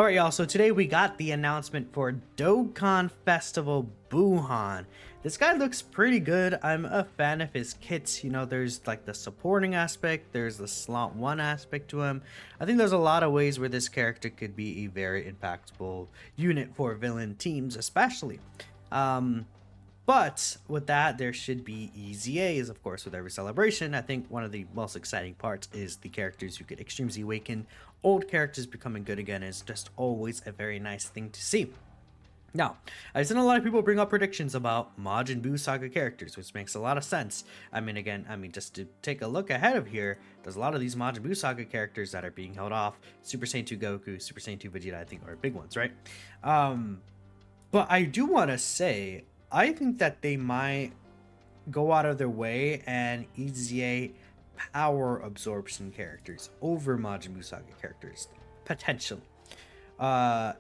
All right, y'all. So today we got the announcement for Dokkanfest Buuhans. This guy looks pretty good. I'm a fan of his kits. You know, there's like the supporting aspect, there's the slot one aspect to him. I think there's a lot of ways where this character could be a very impactful unit for villain teams, especially. But with that, there should be EZAs, of course, with every celebration. I think one of the most exciting parts is the characters who get extremely awakened. Old characters becoming good again is just always a very nice thing to see. Now, I've seen a lot of people bring up predictions about Majin Buu Saga characters, which makes a lot of sense. Just to take a look ahead of here, there's a lot of these Majin Buu Saga characters that are being held off. Super Saiyan 2 Goku, Super Saiyan 2 Vegeta, I think, are big ones, right? But I do want to say, I think that they might go out of their way and EZA power absorption characters over Majin Buu Saga characters, potentially,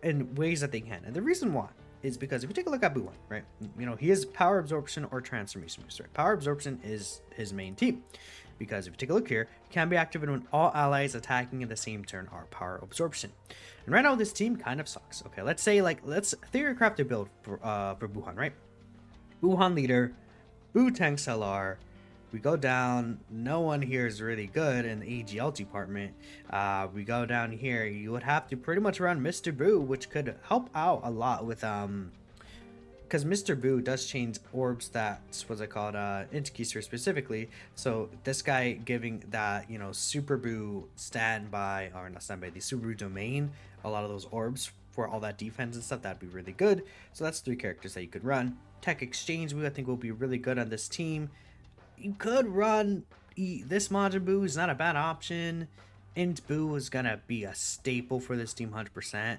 in ways that they can. And the reason why is because if you take a look at Buuhan, right, you know, he is power absorption or transformation boost, right? Power absorption is his main team, because if you take a look here, it can be activated when all allies attacking in the same turn are power absorption. And right now this team kind of sucks. Okay, let's say, like, let's theorycraft a build for Buuhan, right? Buuhan leader, Buu tank LR. We go down, no one here is really good in the AGL department. We go down here, you would have to pretty much run Mr. Buu, which could help out a lot with because Mr. Buu does change orbs, that's what's it called, into Keister specifically. So this guy giving that, you know, Super Buu standby, or not standby, the Super Buu domain, a lot of those orbs for all that defense and stuff, that'd be really good. So that's 3 characters that you could run. Tech Exchange Buu, I think, will be really good on this team. You could run this Majin Buu, is not a bad option. Int Buu is gonna be a staple for this team 100%.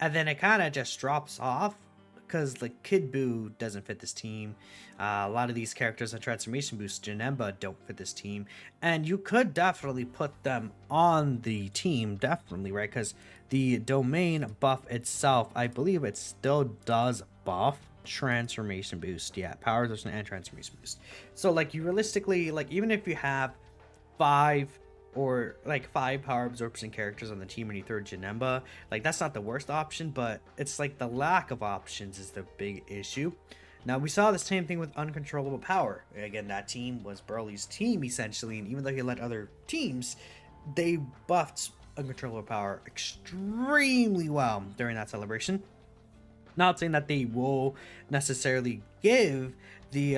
And then it kind of just drops off because like Kid Buu doesn't fit this team. A lot of these characters on Transformation Boost, Janemba, don't fit this team. And you could definitely put them on the team, definitely, right? Because the domain buff itself, I believe it still does buff transformation boost. Yeah, power absorption and transformation boost. So like, you realistically, like, even if you have 5 power absorption characters on the team and you throw Janemba, like, that's not the worst option, but it's like the lack of options is the big issue. Now, we saw the same thing with Uncontrollable Power. Again, that team was Broly's team essentially, and even though he led other teams, they buffed Uncontrollable Power extremely well during that celebration. Not saying that they will necessarily give the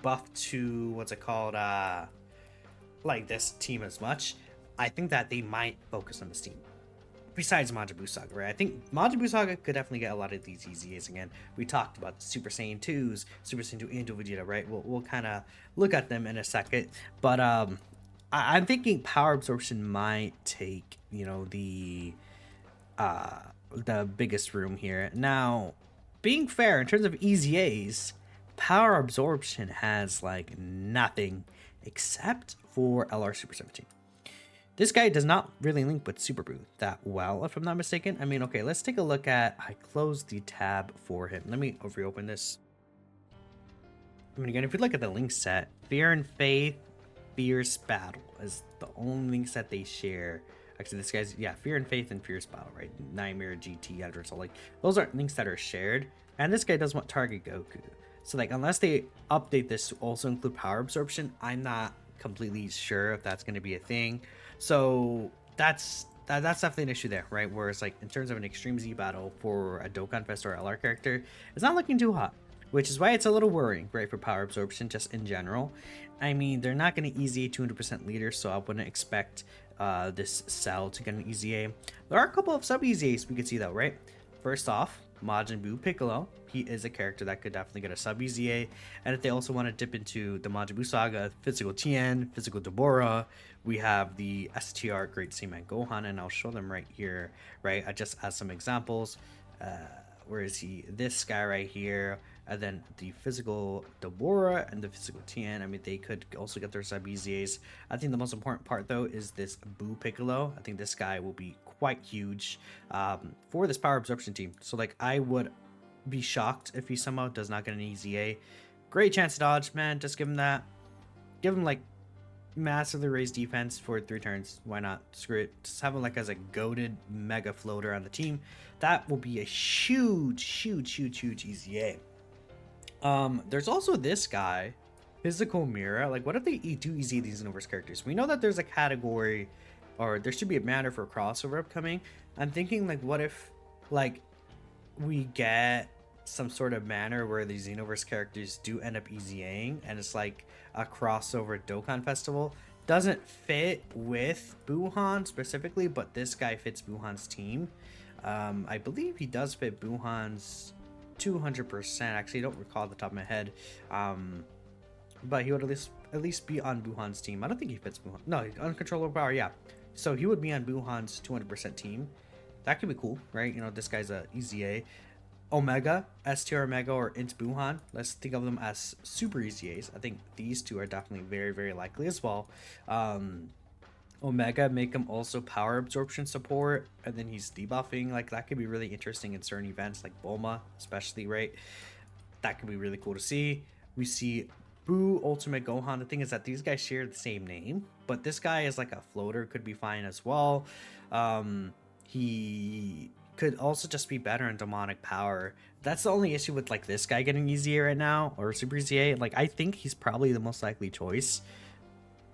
buff to what's it called, like this team as much. I think that they might focus on this team. Besides Majin Buu Saga, right? I think Majin Buu Saga could definitely get a lot of these EZAs again. We talked about the Super Saiyan 2s, Super Saiyan 2 and Vegeta, right? We'll kind of look at them in a second. But I'm thinking power absorption might take, you know, the biggest room here. Now, being fair, in terms of EZAs, power absorption has like nothing except for LR Super 17. This guy does not really link with Super Buu that well, if I'm not mistaken. I mean, okay, let's take a look at, I closed the tab for him. Let me reopen this. I mean, again, if you look at the link set, Fear and Faith, Fierce Battle is the only links that they share. Actually, this guy's, yeah, Fear and Faith and Fierce Battle, right? Nightmare, GT, Editor, so like, those aren't links that are shared. And this guy does want Target Goku. So like, unless they update this to also include power absorption, I'm not completely sure if that's going to be a thing. So that's definitely an issue there, right? Whereas like, in terms of an Extreme Z battle for a Dokkanfest or LR character, it's not looking too hot, which is why it's a little worrying, right, for power absorption just in general. I mean, they're not going to EZA 200% leader, so I wouldn't expect this cell to get an EZA. There are a couple of sub EZAs we could see though, right? First off, Majin Buu Piccolo. He is a character that could definitely get a sub EZA. And if they also want to dip into the Majin Buu Saga, Physical Tien, Physical Deborah, we have the STR Great Seaman Gohan, and I'll show them right here, right? I just as some examples. Where is he? This guy right here. And then the Physical Deborah and the Physical Tien. I mean, they could also get their sub EZAs. I think the most important part though is this Buu Piccolo. I think this guy will be quite huge for this power absorption team. So like, I would be shocked if he somehow does not get an EZA. Great chance to dodge, man. Just give him that. Give him like massively raise defense for 3 turns. Why not? Screw it. Just have him like as a goated mega floater on the team. That will be a huge EZA. There's also this guy, Physical Mirror. Like, what if they do EZ these universe characters? We know that there's a category, or there should be a matter for crossover upcoming. I'm thinking, like, what if, like, we get some sort of manner where these universe characters do end up EZAing, and it's like a crossover Dokkan Festival. Doesn't fit with Buuhan specifically, but this guy fits Buuhan's team. I believe he does fit Buuhan's 200%. Actually, I don't recall at the top of my head. But he would at least be on Buuhan's team. I don't think he fits Buuhan. No, uncontrollable power, yeah. So he would be on Buuhan's 200% team. That could be cool, right? You know, this guy's a EZA. Omega, STR Omega, or Int Buuhan. Let's think of them as super EZAs. I think these two are definitely very likely as well. Omega, make him also power absorption support, and then he's debuffing. Like, that could be really interesting in certain events, like Bulma, especially, right? That could be really cool to see. We see Buu, Ultimate Gohan. The thing is that these guys share the same name, but this guy is like a floater, could be fine as well. He could also just be better in demonic power. That's the only issue with like this guy getting EZA right now, or Super EZA. Like, I think he's probably the most likely choice,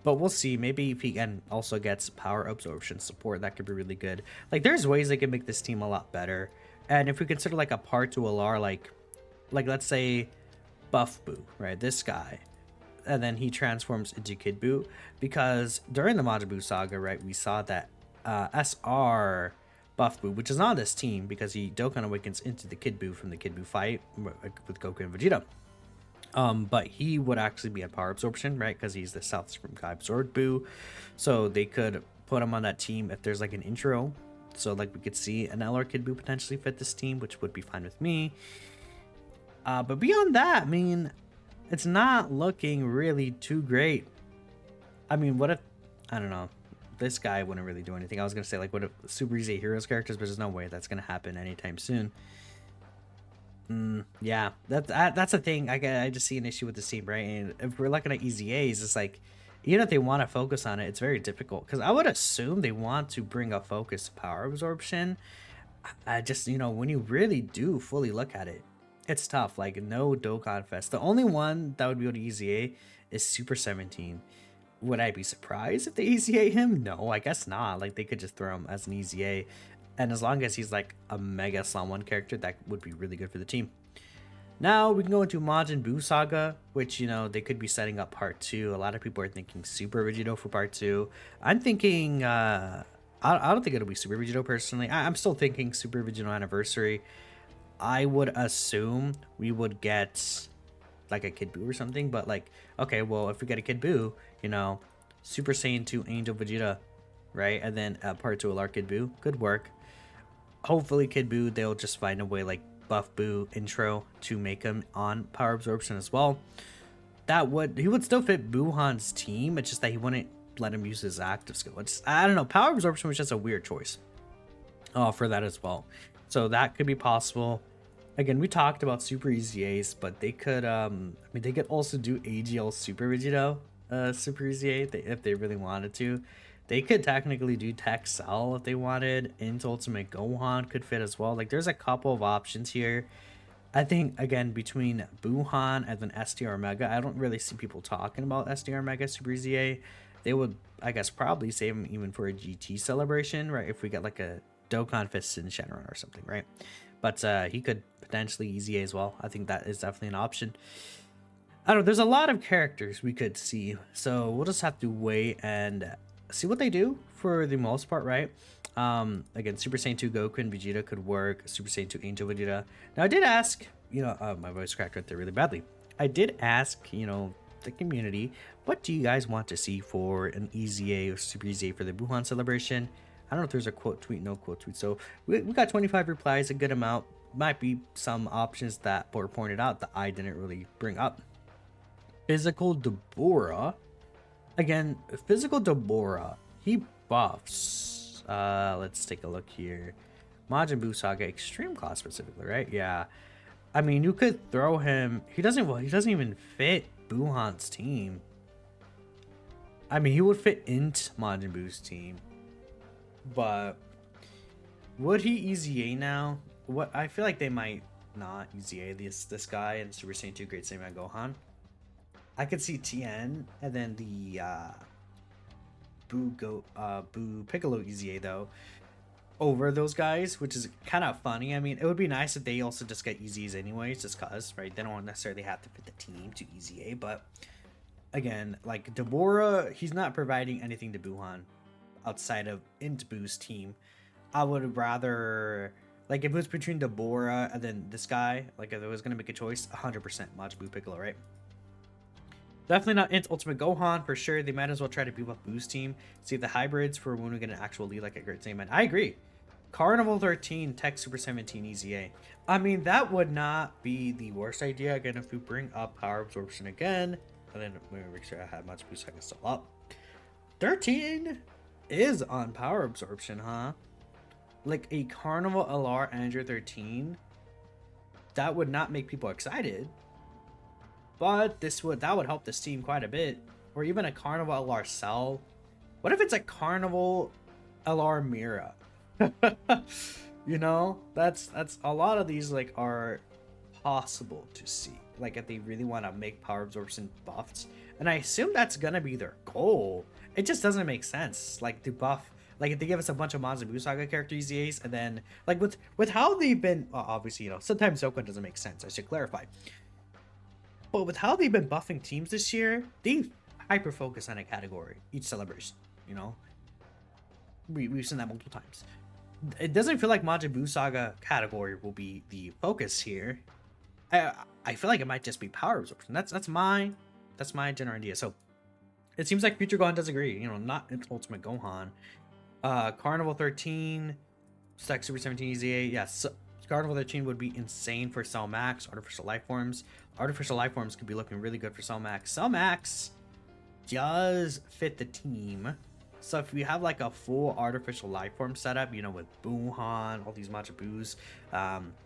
but we'll see. Maybe if he can also gets power absorption support, that could be really good. Like, there's ways they can make this team a lot better. And if we consider like a part to Alar, like let's say Buff Buu, right? This guy, and then he transforms into Kid Buu, because during the Majin Buu saga, right, we saw that SR Buff Buu, which is not this team because he Dokkan awakens into the Kid Buu from the Kid Buu fight with Goku and Vegeta. But he would actually be at power absorption, right? Because he's the South Supreme Kai absorbed Buu. So they could put him on that team if there's like an intro. So like we could see an LR Kid Buu potentially fit this team, which would be fine with me. But beyond that, I mean, it's not looking really too great. I mean, what if, I don't know, this guy wouldn't really do anything. I was gonna say, like, what if Super Easy Heroes characters, but there's no way that's gonna happen anytime soon. Yeah, that's a thing. I just see an issue with this team, right? And if we're looking at EZAs, it's like, even if they want to focus on it, it's very difficult, because I would assume they want to bring a focus to power absorption. I just, you know, when you really do fully look at it, it's tough. Like, no Dokkanfest. The only one that would be able to EZA is Super 17. Would I be surprised if they EZA him? No, I guess not. Like, they could just throw him as an EZA. And as long as he's like a Mega Slum 1 character, that would be really good for the team. Now we can go into Majin Buu Saga, which, you know, they could be setting up part 2. A lot of people are thinking Super Vegito for part 2. I'm thinking, I don't think it'll be Super Vegito personally. I'm still thinking Super Vegito Anniversary. I would assume we would get like a Kid Buu or something, but like, okay, well, if we get a Kid Buu, you know, Super Saiyan 2 Angel Vegeta, right? And then part 2 Alar Kid Buu could work. Hopefully Kid Buu, they'll just find a way, like Buff Buu intro, to make him on power absorption as well. He would still fit Buuhan's team. It's just that he wouldn't let him use his active skill. I don't know, power absorption was just a weird choice for that as well. So that could be possible. Again, we talked about Super EZAs, but they could, I mean, they could also do AGL Super Vegito Super EZA if they really wanted to. They could technically do Tech Cell if they wanted. Into Ultimate Gohan could fit as well. Like, there's a couple of options here. I think, again, between Buuhan and then STR Mega, I don't really see people talking about STR Mega Super EZA. They would, I guess, probably save him even for a GT celebration, right? If we get like a Dokkanfest in Shenron or something, right? But he could potentially EZA as well. I think that is definitely an option. I don't know. There's a lot of characters we could see. So we'll just have to wait and see what they do for the most part, right? Again, Super Saiyan 2 Goku and Vegeta could work. Super Saiyan 2 Angel Vegeta. Now, I did ask, you know, my voice cracked right there really badly. I did ask, you know, the community, what do you guys want to see for an EZA or Super EZA for the Buuhan celebration? I don't know if there's a quote tweet, no quote tweet. So we got 25 replies, a good amount. Might be some options that were pointed out that I didn't really bring up. Physical Deborah. Again, Physical Deborah, he buffs. Let's take a look here. Majin Buu Saga Extreme Class specifically, right? Yeah. I mean, you could throw him. He doesn't even fit Buuhan's team. I mean, he would fit into Majin Buu's team, but would he EZA now? What I feel like they might not EZA this guy in Super Saiyan 2 Great Saiyan Gohan. I could see Tien and then the Buu Piccolo EZA though over those guys, which is kind of funny. I mean, it would be nice if they also just get EZAs anyways, just cause, right? They don't necessarily have to fit the team to EZA, but again, like Deborah, he's not providing anything to Buuhan outside of Buu's team. I would rather, like, if it was between Deborah and then this guy, like if it was gonna make a choice, 100% Majin Buu Piccolo, right? Definitely not Int Ultimate Gohan for sure. They might as well try to beef up Buu's team. See if the hybrids for when we get an actual lead like a Great Saiyan. I agree. Carnival 13, Tech Super 17 EZA. I mean, that would not be the worst idea. Again, if we bring up Power Absorption again, and then make sure I have Majin Buu second still up. 13 is on Power Absorption, huh? Like a Carnival LR Android 13, that would not make people excited. But that would help this team quite a bit. Or even a Carnival LR Cell. What if it's a Carnival LR Mira? You know, that's a lot of these like are possible to see. Like if they really want to make Power Absorption buffs, and I assume that's gonna be their goal. It just doesn't make sense. Like to buff, like if they give us a bunch of Majin Buu Saga character EZAs, and then like with how they've been, obviously, you know, sometimes Dokkan doesn't make sense. I should clarify. But with how they've been buffing teams this year, they hyper focus on a category each celebration. You know, we've seen that multiple times. It doesn't feel like Majin Buu Saga category will be the focus here. I feel like it might just be Power Absorption. That's my general idea. So it seems like Future Gohan does agree. You know, not Ultimate Gohan. Carnival 13, Stack Super 17 EZA. Yes, Carnival 13 would be insane for Cell Max. Artificial Life Forms. Artificial Life Forms could be looking really good for Cell Max. Cell Max does fit the team. So if we have like a full Artificial Life Form setup, you know, with Buuhan, all these Majin Buus,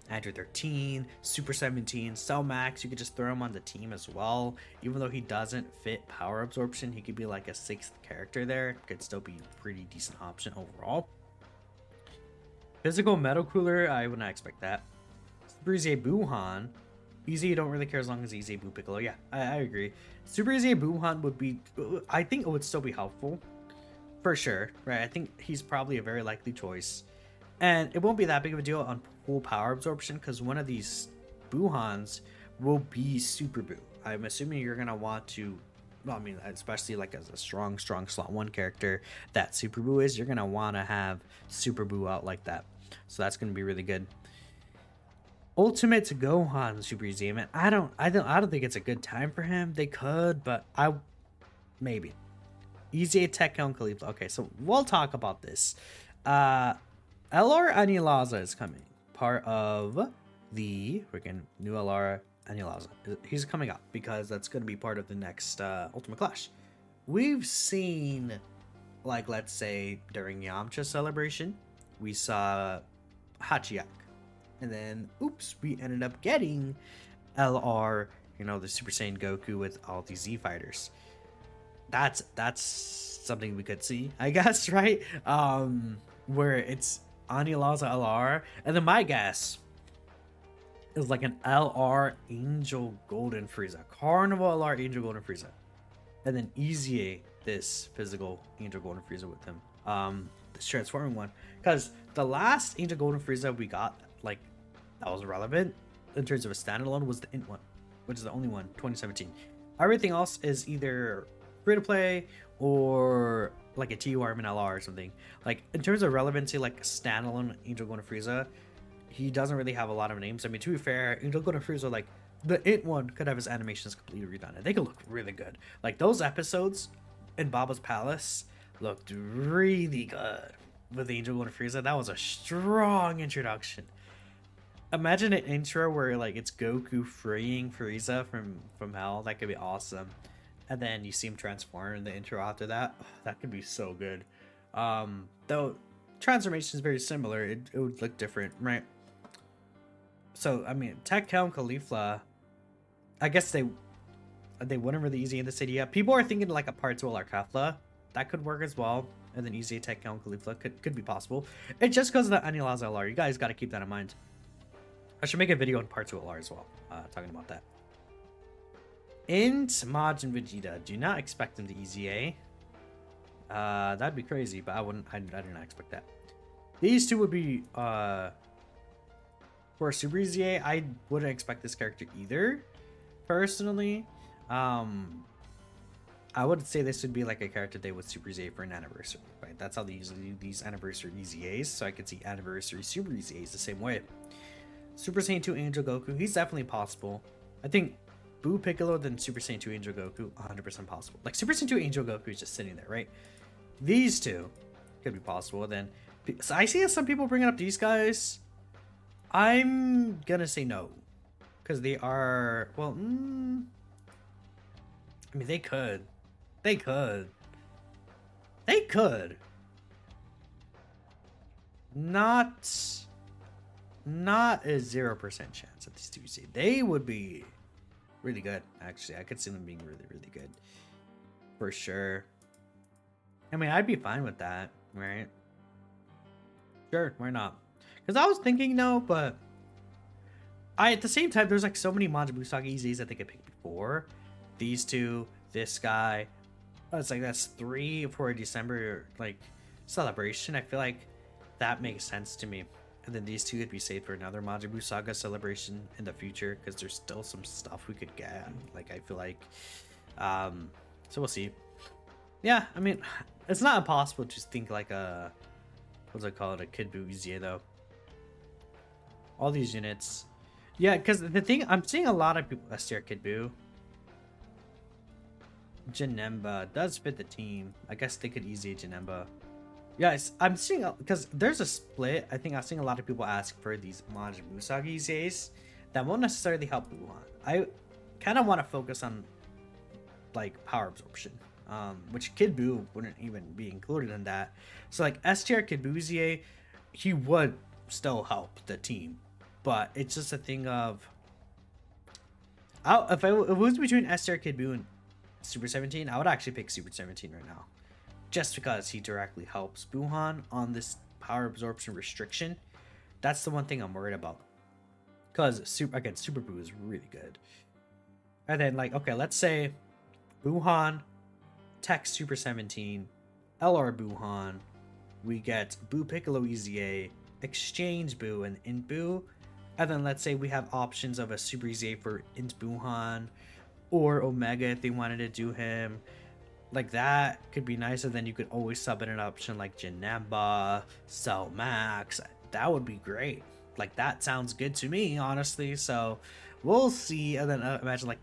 Android 13, Super 17, Cell Max, you could just throw him on the team as well. Even though he doesn't fit Power Absorption, he could be like a 6th character there. Could still be a pretty decent option overall. Physical Metal Cooler, I would not expect that. Super EZA Buuhan. EZA you don't really care as long as EZA Buu Piccolo. Yeah, I agree. Super EZA Buuhan would be, I think it would still be helpful. For sure, right? I think he's probably a very likely choice. And it won't be that big of a deal on full Power Absorption because one of these Buuhans will be Super Buu. I'm assuming you're going to want to, well, I mean, especially like as a strong slot 1 character that Super Buu is, you're going to want to have Super Buu out like that. So that's going to be really good. Ultimate Gohan Super EZA, man. I don't think it's a good time for him. They could, but maybe. EZA Tech Helm Khalifa. Okay, so we'll talk about this. LR Anilaza is coming. Part of the freaking new LR Anilaza. He's coming up because that's going to be part of the next Ultimate Clash. We've seen, like, let's say during Yamcha celebration, we saw Hachiyak. And then, oops, we ended up getting LR, you know, the Super Saiyan Goku with all these Z fighters. That's something we could see, I guess, right? Where it's Anilaza LR, and then my guess is like an LR Angel Golden Frieza, Carnival LR Angel Golden Frieza, and then EZA this physical Angel Golden Frieza with him, this transforming one, because the last Angel Golden Frieza we got, like, that was relevant in terms of a standalone was the Int one, which is the only one, 2017. Everything else is either free to play or like a TUR LR or something. Like in terms of relevancy, like standalone Angel Golden Frieza, he doesn't really have a lot of names. I mean, to be fair, Angel Golden Frieza, like the Int one could have his animations completely redone and they could look really good. Like those episodes in Baba's Palace looked really good with Angel Golden Frieza. That was a strong introduction. Imagine an intro where like it's Goku freeing Frieza from hell. That could be awesome. And then you see him transform in the intro after that. Oh, that could be so good. Though transformation is very similar, it would look different, right? So I mean, Tech Helm Khalifa, I guess they they wouldn't really EZA in the city yet. People are thinking like a part 2 or Kafla. That could work as well. And then EZA Tech Count Khalifa could be possible. It's just because of the Anilaza LR. You guys got to keep that in mind. I should make a video on part 2 LR as well, talking about that. Int, Majin, Vegeta. Do not expect them to EZA. That'd be crazy, but I do not expect that. These two would be for Super EZA. I wouldn't expect this character either, personally. I would say this would be like a character they would Super EZA for an anniversary, right? That's how they usually do these anniversary EZAs. So I could see anniversary Super EZAs the same way. Super Saiyan 2 Angel Goku, he's definitely possible. I think Buu Piccolo then Super Saiyan 2 Angel Goku, 100% possible. Like Super Saiyan 2 Angel Goku is just sitting there, right? These two could be possible. Then so I see some people bringing up these guys. I'm gonna say no, because they are, well, I mean, they could. Not a 0% chance that these two see. They would be really good, actually. I could see them being really, really good. For sure. I mean, I'd be fine with that, right? Sure, why not? Because I was thinking no, but at the same time, there's like so many Majin Buu Saga EZs that they could pick before. These two, this guy. It's like that's 3 for a December like celebration. I feel like that makes sense to me. And then these two could be saved for another Majin Buu Saga celebration in the future, because there's still some stuff we could get. Like I feel like, so we'll see. Yeah, I mean, it's not impossible to think like a, what's it called, a Kid Buu EZA though. All these units, yeah, because the thing I'm seeing a lot of people STR Kid Buu. Janemba does fit the team. I guess they could EZA Janemba. Yes, I'm seeing, because there's a split. I think I'm seeing a lot of people ask for these Majin Buu Saga EZAs that won't necessarily help Buuhan. I kind of want to focus on like power absorption, which Kid Buu wouldn't even be included in that. So like STR Kid Buu EZA, he would still help the team, but it's just a thing of, if it was between STR Kid Buu and Super 17, I would actually pick Super 17 right now, just because he directly helps Buuhan on this power absorption restriction. That's the one thing I'm worried about, because Super Buu is really good. And then like, okay, let's say Buuhan, Tech Super 17, LR Buuhan, we get Buu Piccolo EZA, Exchange Buu and Int Buu, and then let's say we have options of a Super EZA for Int Buuhan or Omega if they wanted to do him. Like that could be nice, and then you could always sub in an option like Janemba, Cell Max. That would be great. Like that sounds good to me, honestly. So we'll see. And then imagine like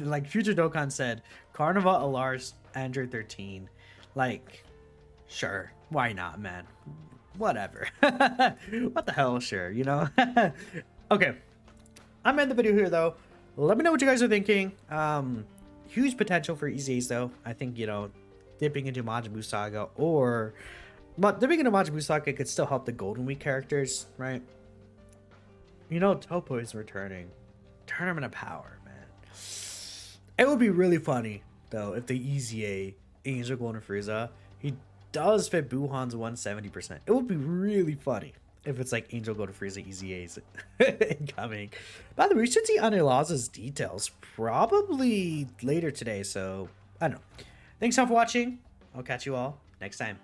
like Future Dokkan said, Carnival Alars Android 13. Like, sure, why not, man? Whatever. What the hell, sure, you know. Okay, I'm ending the video here though. Let me know what you guys are thinking. Huge potential for EZAs though. I think, you know, dipping into Majin Buu Saga or dipping into Majin Buu Saga could still help the Golden Week characters, right? You know, Topo is returning. Tournament of Power, man. It would be really funny though if the EZA Angel Golden Frieza, he does fit Buuhan's 170%. It would be really funny if it's like Angel Golden Frieza EZAs incoming. By the way, we should see Anilaza's details probably later today, so I don't know. Thanks all for watching. I'll catch you all next time.